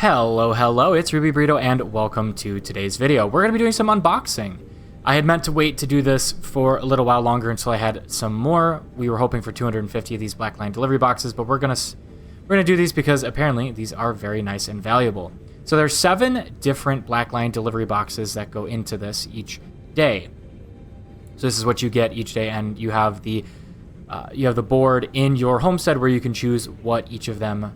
Hello, it's Ruby Burrito and welcome to today's video. We're going to be doing some unboxing. I had meant to wait to do this for a little while longer until I had some more. We were hoping for 250 of these Black Line delivery boxes, but we're going to do these because apparently these are very nice and valuable. So there's 7 different Black Line delivery boxes that go into this each day. So this is what you get each day, and you have the board in your homestead where you can choose what each of them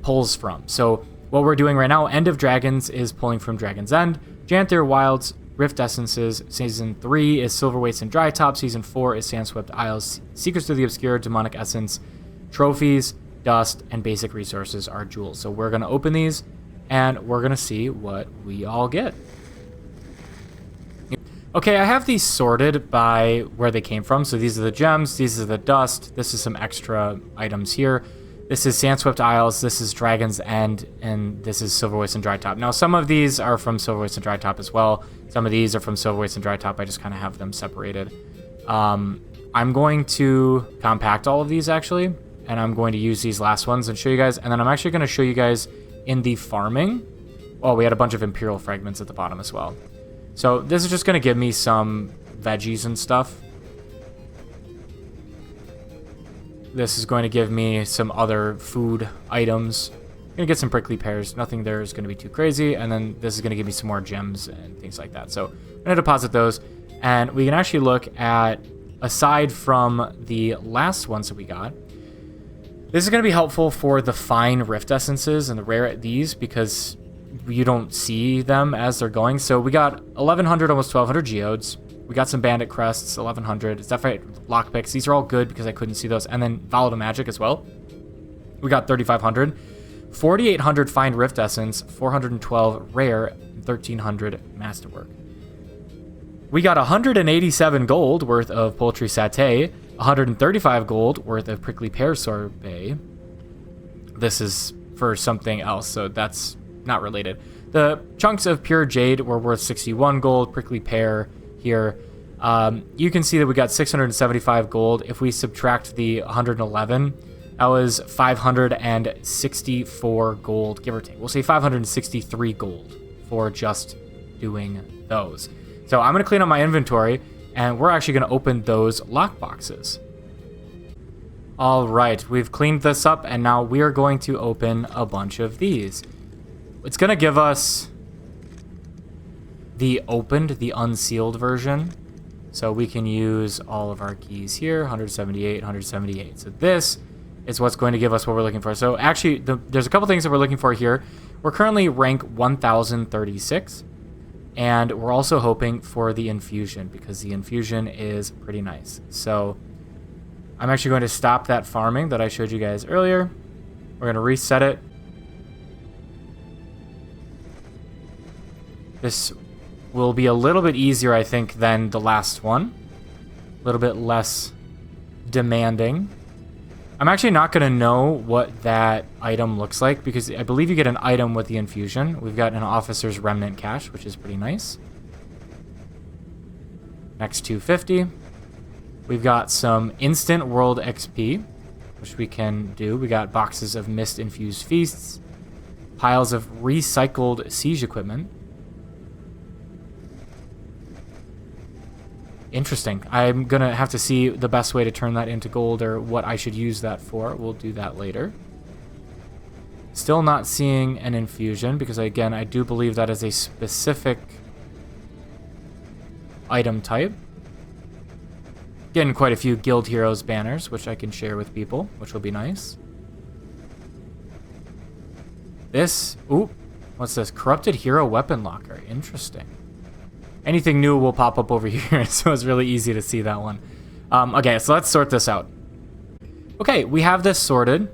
pulls from. So what we're doing right now, End of Dragons is pulling from Dragon's End, Janther Wilds, Rift Essences, Season 3 is Silver Wastes and Dry Top, Season 4 is Sandswept Isles, Secrets of the Obscure, Demonic Essence, Trophies, Dust, and Basic Resources are Jewels. So we're going to open these, and we're going to see what we all get. Okay, I have these sorted by where they came from. So these are the gems, these are the dust, this is some extra items here. This is Sandswept Isles, this is Dragon's End, and this is Silver Wastes and Dry Top. Now, some of these are from Silver Wastes and Dry Top as well. Some of these are from Silver Wastes and Dry Top. I just kind of have them separated. I'm going to compact all of these, actually, and I'm going to use these last ones and show you guys. And then I'm actually going to show you guys in the farming. Oh, we had a bunch of Imperial fragments at the bottom as well. So this is just going to give me some veggies and stuff. This is going to give me some other food items. I'm going to get some prickly pears. Nothing there is going to be too crazy. And then this is going to give me some more gems and things like that. So I'm going to deposit those. And we can actually look at, aside from the last ones that we got, this is going to be helpful for the fine Rift Essences and the rare these because you don't see them as they're going. So we got 1,100, almost 1,200 geodes. We got some Bandit Crests, 1,100. It's definitely lockpicks. These are all good because I couldn't see those. And then Volatile Magic as well. We got 3,500. 4,800 Fine Rift Essence, 412 Rare, 1,300 Masterwork. We got 187 gold worth of Poultry Satay, 135 gold worth of Prickly Pear Sorbet. This is for something else, so that's not related. The chunks of Pure Jade were worth 61 gold, Prickly Pear here. You can see that we got 675 gold. If we subtract the 111, that was 564 gold, give or take. We'll say 563 gold for just doing those. So I'm going to clean up my inventory, and we're actually going to open those lockboxes. All right, we've cleaned this up, and now we are going to open a bunch of these. It's going to give us the opened, the unsealed version. So we can use all of our keys here, 178, 178. So this is what's going to give us what we're looking for. So actually, there's a couple things that we're looking for here. We're currently rank 1036, and we're also hoping for the infusion because the infusion is pretty nice. So I'm actually going to stop that farming that I showed you guys earlier. We're going to reset it. This will be a little bit easier, I think, than the last one. A little bit less demanding. I'm actually not going to know what that item looks like because I believe you get an item with the infusion. We've got an Officer's Remnant Cache, which is pretty nice. Next 250. We've got some Instant World XP, which we can do. We got boxes of Mist-Infused Feasts, piles of recycled Siege Equipment. Interesting. I'm going to have to see the best way to turn that into gold or what I should use that for. We'll do that later. Still not seeing an infusion because, again, I do believe that is a specific item type. Getting quite a few Guild Heroes banners, which I can share with people, which will be nice. This, ooh, what's this? Corrupted Hero Weapon Locker. Interesting. Anything new will pop up over here, so it's really easy to see that one. Okay, so let's sort this out. Okay, we have this sorted.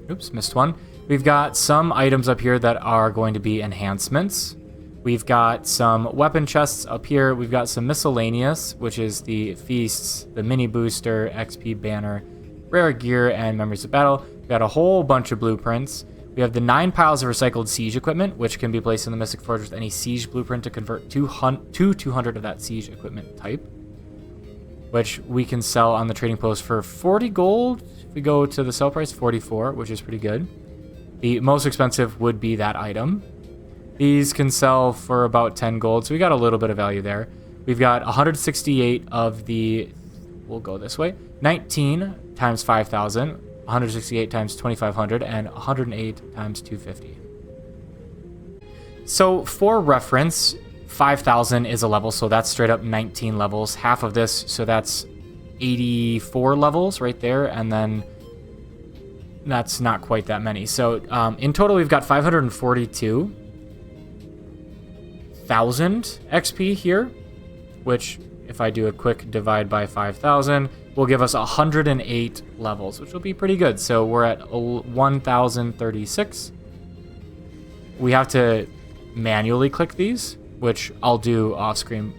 Oops, missed one. We've got some items up here that are going to be enhancements. We've got some weapon chests up here. We've got some miscellaneous, which is the feasts, the mini booster, XP banner, rare gear, and memories of battle. We've got a whole bunch of blueprints. We have the 9 piles of recycled siege equipment, which can be placed in the Mystic Forge with any siege blueprint to convert 200 of that siege equipment type, which we can sell on the trading post for 40 gold. If we go to the sell price, 44, which is pretty good. The most expensive would be that item. These can sell for about 10 gold, so we got a little bit of value there. We've got 168 of the, we'll go this way, 19 times 5,000, 168 times 2,500, and 108 times 250. So for reference, 5,000 is a level, so that's straight up 19 levels. Half of this, so that's 84 levels right there, and then that's not quite that many. So in total, we've got 542,000 XP here, which if I do a quick divide by 5,000, will give us 108 levels, which will be pretty good. So we're at 1,036. We have to manually click these, which I'll do off screen.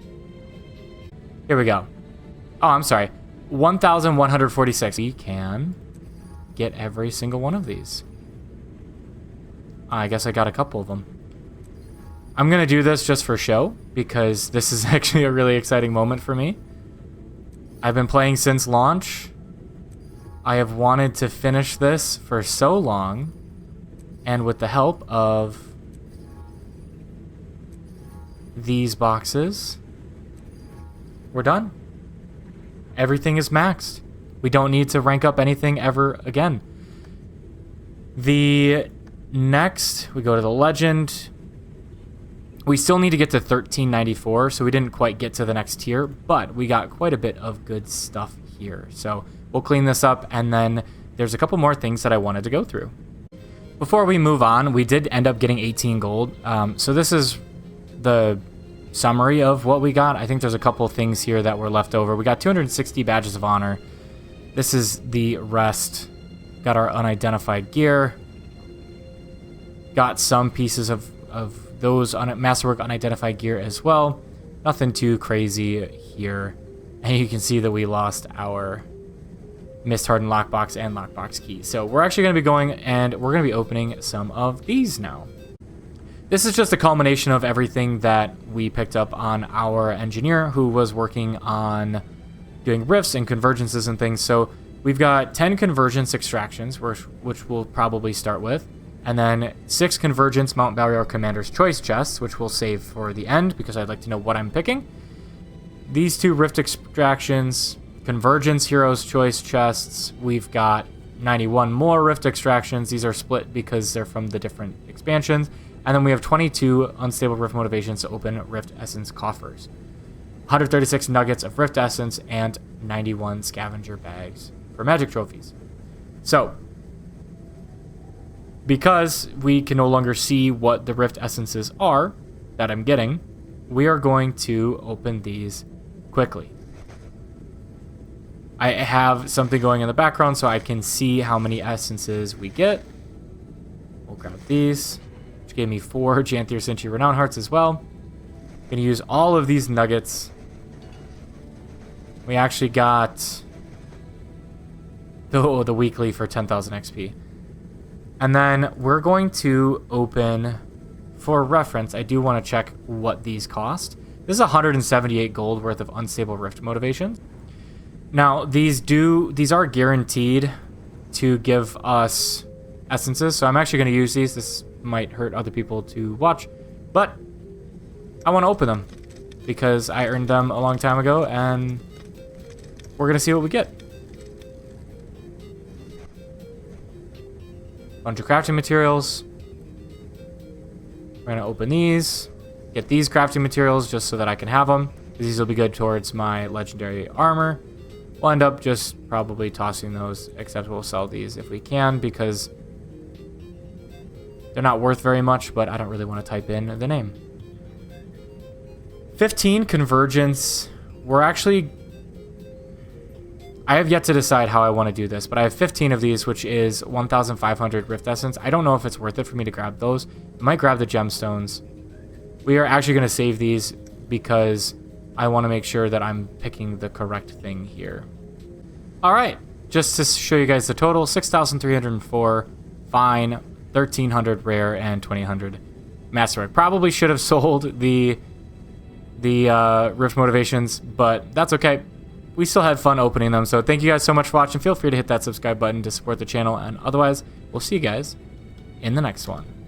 Here we go. Oh, I'm sorry. 1,146. We can get every single one of these. I guess I got a couple of them. I'm going to do this just for show, because this is actually a really exciting moment for me. I've been playing since launch. I have wanted to finish this for so long, and with the help of these boxes, we're done. Everything is maxed. We don't need to rank up anything ever again. The next, we go to the legend. We still need to get to 1394, so we didn't quite get to the next tier, but we got quite a bit of good stuff here. So we'll clean this up, and then there's a couple more things that I wanted to go through. Before we move on, we did end up getting 18 gold. So this is the summary of what we got. I think there's a couple things here that were left over. We got 260 badges of honor. This is the rest. Got our unidentified gear. Got some pieces of those Masterwork unidentified gear as well. Nothing too crazy here. And you can see that we lost our Mist-Hardened lockbox and lockbox key. So we're actually going to be going and we're going to be opening some of these now. This is just a culmination of everything that we picked up on our engineer who was working on doing rifts and convergences and things. So we've got 10 convergence extractions, which we'll probably start with. And then 6 convergence Mount Balrior Commander's Choice chests, which we'll save for the end because I'd like to know what I'm picking. These 2 rift extractions, convergence Hero's Choice chests. We've got 91 more rift extractions. These are split because they're from the different expansions. And then we have 22 unstable rift motivations to open rift essence coffers. 136 nuggets of rift essence and 91 scavenger bags for magic trophies. So, because we can no longer see what the rift essences are that I'm getting, we are going to open these quickly. I have something going in the background so I can see how many essences we get. We'll grab these, which gave me 4 Janthier Sinchi Renown Hearts as well. Gonna use all of these nuggets. We actually got the weekly for 10,000 XP. And then we're going to open, for reference, I do want to check what these cost. This is 178 gold worth of unstable rift motivations. Now, these are guaranteed to give us essences, so I'm actually going to use these. This might hurt other people to watch, but I want to open them because I earned them a long time ago, and we're going to see what we get. Bunch of crafting materials. We're going to open these, get these crafting materials just so that I can have them. These will be good towards my legendary armor. We'll end up just probably tossing those, except we'll sell these if we can because they're not worth very much, but I don't really want to type in the name. 15 convergence. We're actually... I have yet to decide how I want to do this, but I have 15 of these, which is 1,500 Rift Essence. I don't know if it's worth it for me to grab those. I might grab the gemstones. We are actually going to save these because I want to make sure that I'm picking the correct thing here. All right, just to show you guys the total, 6,304 fine, 1,300 rare, and 2,000 masterwork. Probably should have sold the Rift motivations, but that's okay. We still had fun opening them, so thank you guys so much for watching. Feel free to hit that subscribe button to support the channel, and otherwise, we'll see you guys in the next one.